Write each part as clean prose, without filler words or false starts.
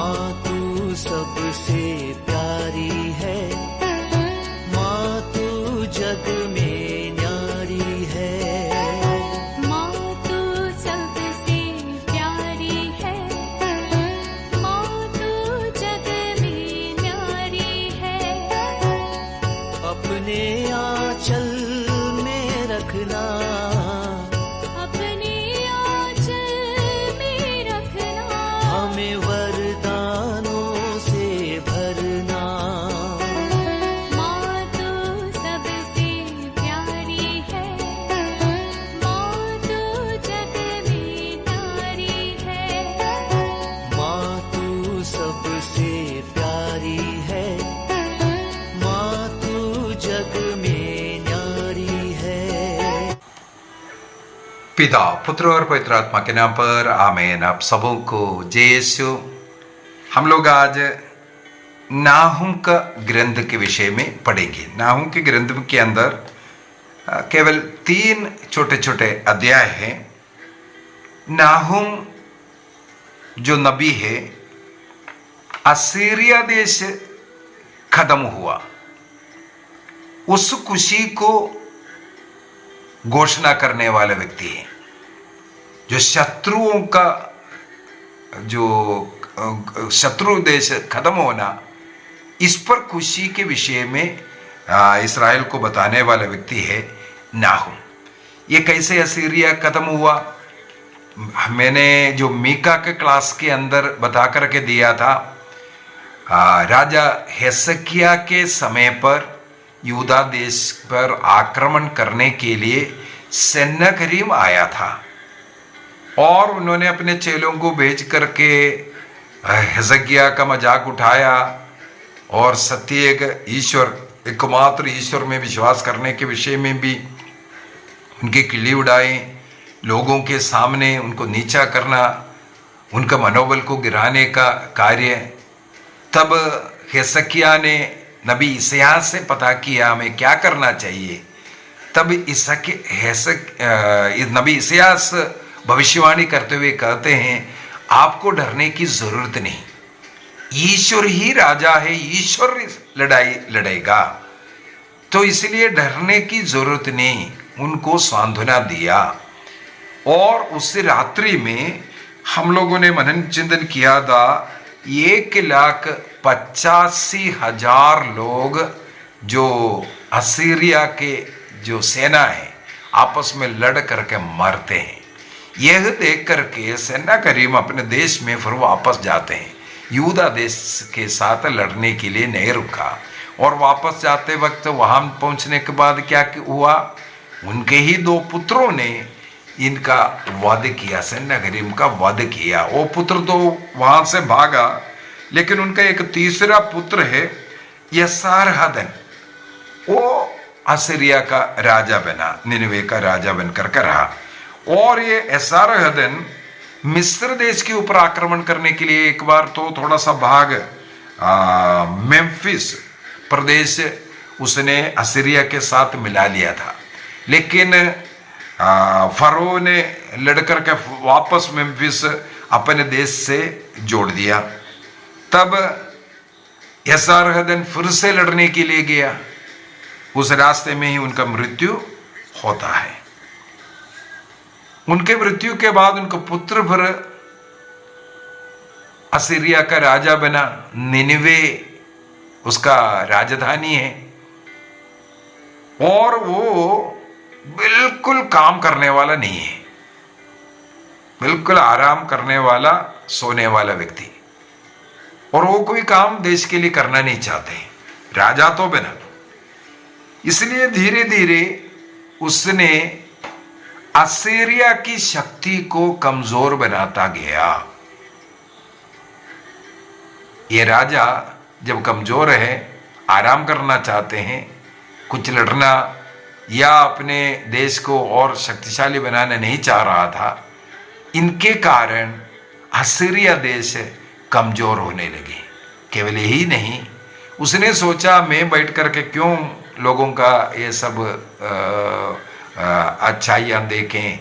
माँ तू सबसे प्यारी है, माँ तू जग में न्यारी है। माँ तू सबसे प्यारी है, माँ तू जग में न्यारी है। अपने आंचल में रखना, अपने आंचल में रखना। हमें वरदानों से भरना। माँ तू सबसे प्यारी है, माँ तू जग में न्यारी है। माँ तू सबसे प्यारी है, माँ तू जग में न्यारी है। पिता, पुत्र और पवित्र आत्मा के नाम पर आमीन। आप सबों को जय यीशु। हम लोग आज नाहुम का ग्रंथ के विषय में पढ़ेंगे। नाहुम के ग्रंथ के अंदर केवल 3 छोटे छोटे अध्याय हैं। नाहुम जो नबी है, असीरिया देश खत्म हुआ, उस खुशी को घोषणा करने वाले व्यक्ति है। जो शत्रुओं का, जो शत्रु देश खत्म होना, इस पर खुशी के विषय में इस्राएल को बताने वाला व्यक्ति है नाहुम। ये कैसे असीरिया खत्म हुआ, मैंने जो मीका के क्लास के अंदर बता करके दिया था। राजा हेजकिय्याह के समय पर यूदा देश पर आक्रमण करने के लिए सन्नाकरीम आया था और उन्होंने अपने चेलों को भेज करके हेजकिय्याह का मजाक उठाया और सत्य एक ईश्वर, एकमात्र ईश्वर में विश्वास करने के विषय में भी उनकी किल्ली उड़ाई, लोगों के सामने उनको नीचा करना, उनका मनोबल को गिराने का कार्य। तब हेजकिय्याह ने नबी इस्यास से पता किया हमें क्या करना चाहिए। तब नबी इस्यास भविष्यवाणी करते हुए कहते हैं, आपको डरने की जरूरत नहीं, ईश्वर ही राजा है, ईश्वर लड़ाई लड़ेगा, तो इसलिए डरने की जरूरत नहीं। उनको सांत्वना दिया और उस रात्रि में हम लोगों ने मनन चिंतन किया था। 1,85,000 लोग जो असीरिया के जो सेना है आपस में लड़ करके मरते हैं। यह देख करके सन्नाकरीम अपने देश में फिर वापस जाते हैं। यूदा देश के साथ लड़ने के लिए नहीं रुका और वापस जाते वक्त वहां पहुंचने के बाद क्या हुआ, उनके ही 2 पुत्रों ने इनका वध किया, सन्नाकरीम का वध किया। वो पुत्र तो वहां से भागा, लेकिन उनका एक तीसरा पुत्र है यसारहदन, वो असीरिया का राजा बना, निनवे का राजा बनकर रहा। और ये यसारहदन मिस्र देश के ऊपर आक्रमण करने के लिए एक बार तो थोड़ा सा भाग मेम्फिस प्रदेश उसने असीरिया के साथ मिला लिया था, लेकिन फरो ने लड़कर के वापस मेम्फिस अपने देश से जोड़ दिया। तब यसारहदन फिर से लड़ने के लिए गया, उस रास्ते में ही उनका मृत्यु होता है। उनके मृत्यु के बाद उनका पुत्र फिर असीरिया का राजा बना, निनवे उसका राजधानी है, और वो बिल्कुल काम करने वाला नहीं है, बिल्कुल आराम करने वाला, सोने वाला व्यक्ति, और वो कोई काम देश के लिए करना नहीं चाहते, राजा तो बना। इसलिए धीरे धीरे उसने असीरिया की शक्ति को कमजोर बनाता गया। ये राजा जब कमजोर है, आराम करना चाहते हैं, कुछ लड़ना या अपने देश को और शक्तिशाली बनाना नहीं चाह रहा था, इनके कारण असीरिया देश कमजोर होने लगे। केवल यही नहीं, उसने सोचा मैं बैठ करके क्यों लोगों का ये सब अच्छाइयाँ देखें,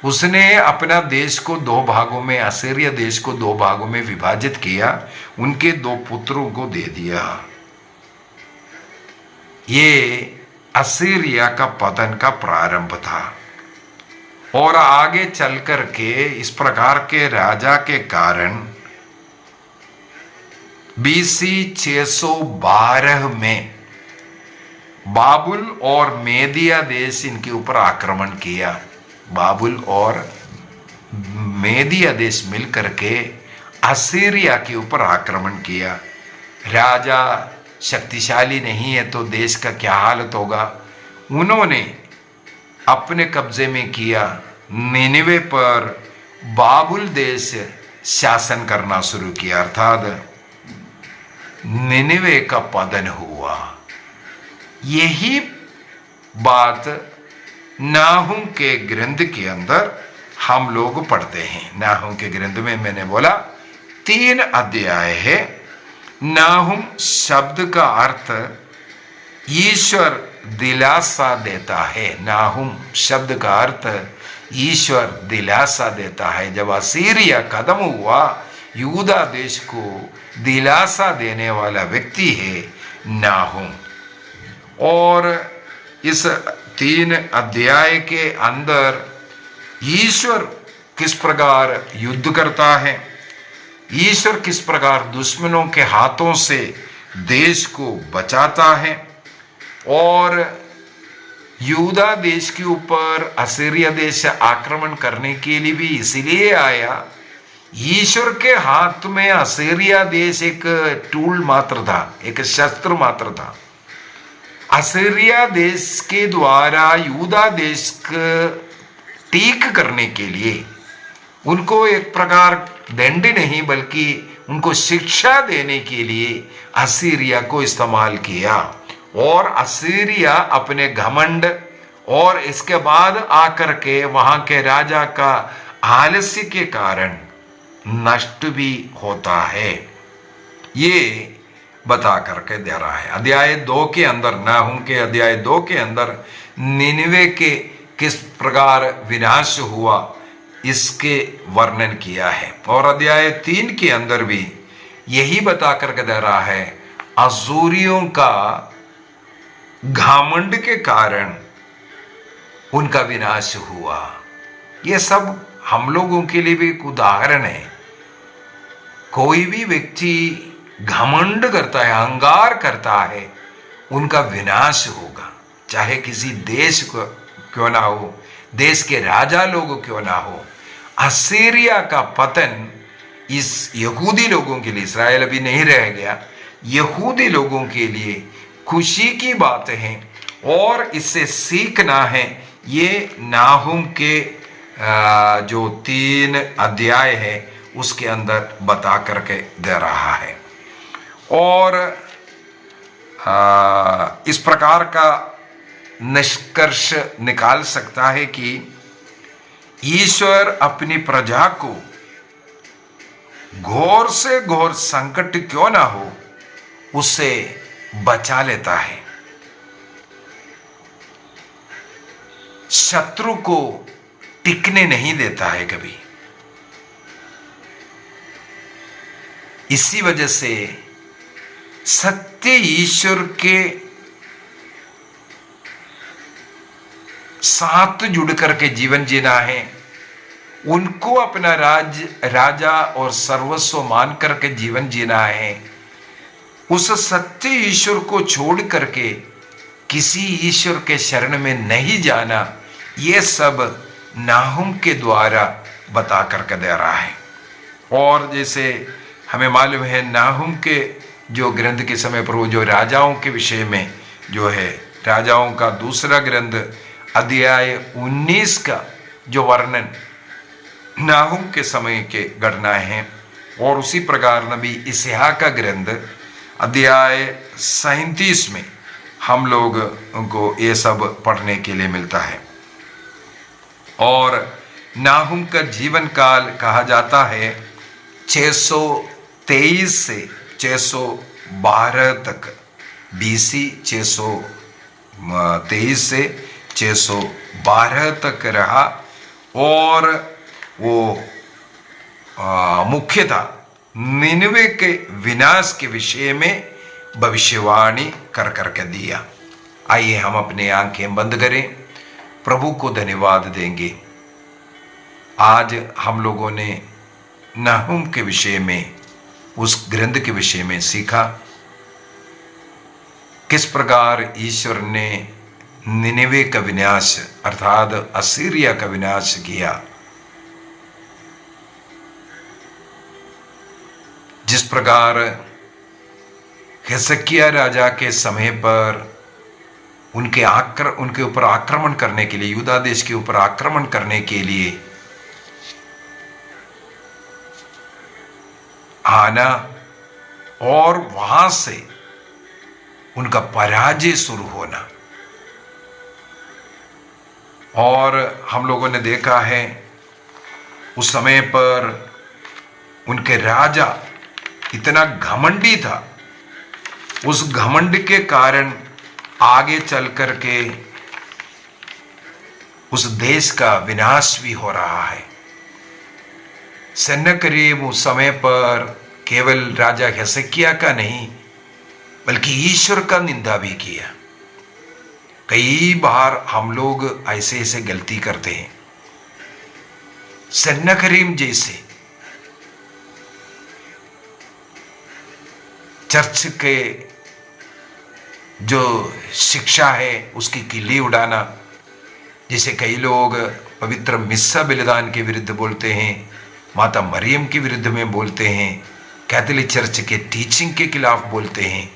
उसने अपना देश को दो भागों में, असीरिया देश को दो भागों में विभाजित किया, उनके दो पुत्रों को दे दिया। ये असीरिया का पतन का प्रारंभ था। और आगे चल करके इस प्रकार के राजा के कारण BC 612 में बाबुल और मेदिया देश इनके ऊपर आक्रमण किया। बाबुल और मेदिया देश मिलकर के असीरिया के ऊपर आक्रमण किया। राजा शक्तिशाली नहीं है तो देश का क्या हालत होगा। उन्होंने अपने कब्जे में किया। निनिवे पर बाबुल देश शासन करना शुरू किया, अर्थात निनिवे का पतन हुआ। यही बात नाहुम के ग्रंथ के अंदर हम लोग पढ़ते हैं। नाहुम के ग्रंथ में मैंने बोला 3 अध्याय है। नाहुम शब्द का अर्थ ईश्वर दिलासा देता है। नाहुम शब्द का अर्थ ईश्वर दिलासा देता है। जब असीरिया खत्म हुआ, यूदा देश को दिलासा देने वाला व्यक्ति है नाहुम। और इस 3 अध्याय के अंदर ईश्वर किस प्रकार युद्ध करता है, ईश्वर किस प्रकार दुश्मनों के हाथों से देश को बचाता है, और यूदा देश के ऊपर असीरिया देश आक्रमण करने के लिए भी इसलिए आया। ईश्वर के हाथ में असीरिया देश एक टूल मात्र था, एक शस्त्र मात्र था। असीरिया देश के द्वारा यूदा देश को ठीक करने के लिए उनको एक प्रकार दंड नहीं बल्कि उनको शिक्षा देने के लिए असीरिया को इस्तेमाल किया। और असीरिया अपने घमंड और इसके बाद आकर के वहां के राजा का आलस्य के कारण नष्ट भी होता है। ये बता करके दे रहा है। अध्याय 2 के अंदर, नाहुम के अध्याय 2 के अंदर निनिवे के किस प्रकार विनाश हुआ इसके वर्णन किया है। और अध्याय 3 के अंदर भी यही बता करके दे रहा है, असूरियों का घमंड के कारण उनका विनाश हुआ। ये सब हम लोगों के लिए भी एक उदाहरण है। कोई भी व्यक्ति घमंड करता है, अहंकार करता है, उनका विनाश होगा। चाहे किसी देश को क्यों ना हो, देश के राजा लोग क्यों ना हो। असीरिया का पतन इस यहूदी लोगों के लिए, इस्राएल अभी नहीं रह गया, यहूदी लोगों के लिए खुशी की बात है और इससे सीखना है। ये नाहुम के जो 3 अध्याय है उसके अंदर बता करके दे रहा है। और इस प्रकार का निष्कर्ष निकाल सकता है कि ईश्वर अपनी प्रजा को घोर से घोर संकट क्यों ना हो उससे बचा लेता है। शत्रु को टिकने नहीं देता है कभी। इसी वजह से सत्य ईश्वर के साथ जुड़ करके जीवन जीना है। उनको अपना राजा और सर्वस्व मान करके जीवन जीना है। उस सत्य ईश्वर को छोड़ करके किसी ईश्वर के शरण में नहीं जाना, ये सब नाहुम के द्वारा बता करके दे रहा है। और जैसे हमें मालूम है नाहुम के जो ग्रंथ के समय पर वो जो राजाओं के विषय में जो है, राजाओं का दूसरा ग्रंथ अध्याय 19 का जो वर्णन नाहुम के समय के घटनाएं हैं। और उसी प्रकार नबी इसहाक का ग्रंथ अध्याय 37 में हम लोग को ये सब पढ़ने के लिए मिलता है। और नाहुम का जीवन काल कहा जाता है 623 से 612 तक, BC 623 से 612 तक रहा। और वो मुख्यतः निनवे के विनाश के विषय में भविष्यवाणी कर करके दिया। आइए हम अपने आंखें बंद करें, प्रभु को धन्यवाद देंगे। आज हम लोगों ने नाहुम के विषय में, उस ग्रंथ के विषय में सीखा, किस प्रकार ईश्वर ने निनवे का विनाश अर्थात असीरिया का विनाश किया। जिस प्रकार हिजकिय्याह राजा के समय पर उनके ऊपर आक्रमण करने के लिए, यूदा देश के ऊपर आक्रमण करने के लिए आना और वहां से उनका पराजय शुरू होना। और हम लोगों ने देखा है उस समय पर उनके राजा इतना घमंडी था, उस घमंड के कारण आगे चल करके उस देश का विनाश भी हो रहा है। सन्नकरीब उस समय पर केवल राजा हिजकिय्याह का नहीं बल्कि ईश्वर का निंदा भी किया। कई बार हम लोग ऐसे ऐसे गलती करते हैं। सन्नकरीब जैसे चर्च के जो शिक्षा है उसकी किल्ली उड़ाना, जैसे कई लोग पवित्र मिस्सा बलिदान के विरुद्ध बोलते हैं, माता मरियम के विरुद्ध में बोलते हैं, कैथोलिक चर्च के टीचिंग के खिलाफ बोलते हैं।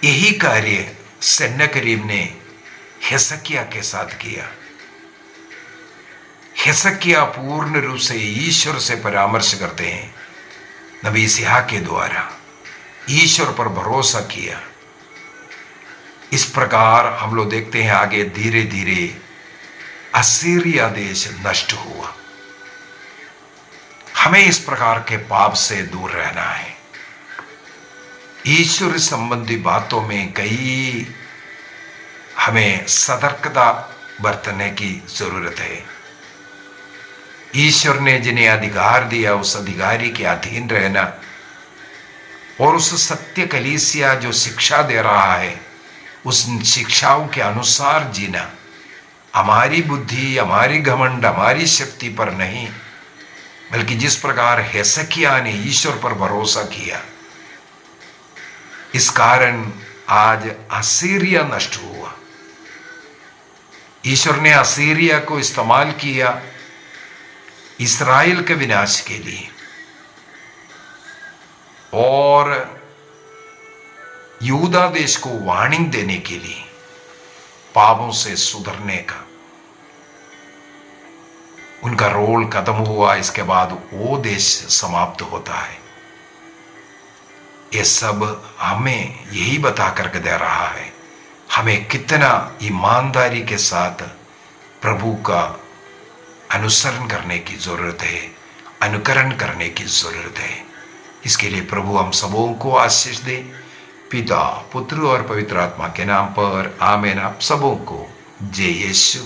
यही कार्य सन्नकरीब ने हिजकिय्याह के साथ किया। हिजकिय्याह पूर्ण रूप से ईश्वर से परामर्श करते हैं, नबी इसहाक के द्वारा ईश्वर पर भरोसा किया। इस प्रकार हम लोग देखते हैं आगे धीरे धीरे असीरिया देश नष्ट हुआ। हमें इस प्रकार के पाप से दूर रहना है। ईश्वर संबंधी बातों में कई हमें सतर्कता बरतने की जरूरत है। ईश्वर ने जिन्हें अधिकार दिया उस अधिकारी के अधीन रहना और उस सत्य कलीसिया जो शिक्षा दे रहा है उस शिक्षाओं के अनुसार जीना, हमारी बुद्धि, हमारी घमंड, हमारी शक्ति पर नहीं, बल्कि जिस प्रकार हिजकिय्याह ने ईश्वर पर भरोसा किया, इस कारण आज असीरिया नष्ट हुआ। ईश्वर ने असीरिया को इस्तेमाल किया इस्राएल के विनाश के लिए और यूदा देश को वार्निंग देने के लिए, पापों से सुधरने का उनका रोल खत्म हुआ। इसके बाद वो देश समाप्त होता है। ये सब हमें यही बता करके दे रहा है हमें कितना ईमानदारी के साथ प्रभु का अनुसरण करने की जरूरत है, अनुकरण करने की जरूरत है। इसके लिए प्रभु हम सबों को आशीष दे। पिता, पुत्र और पवित्र आत्मा के नाम पर आमीन। आप सबों को जय यीशु।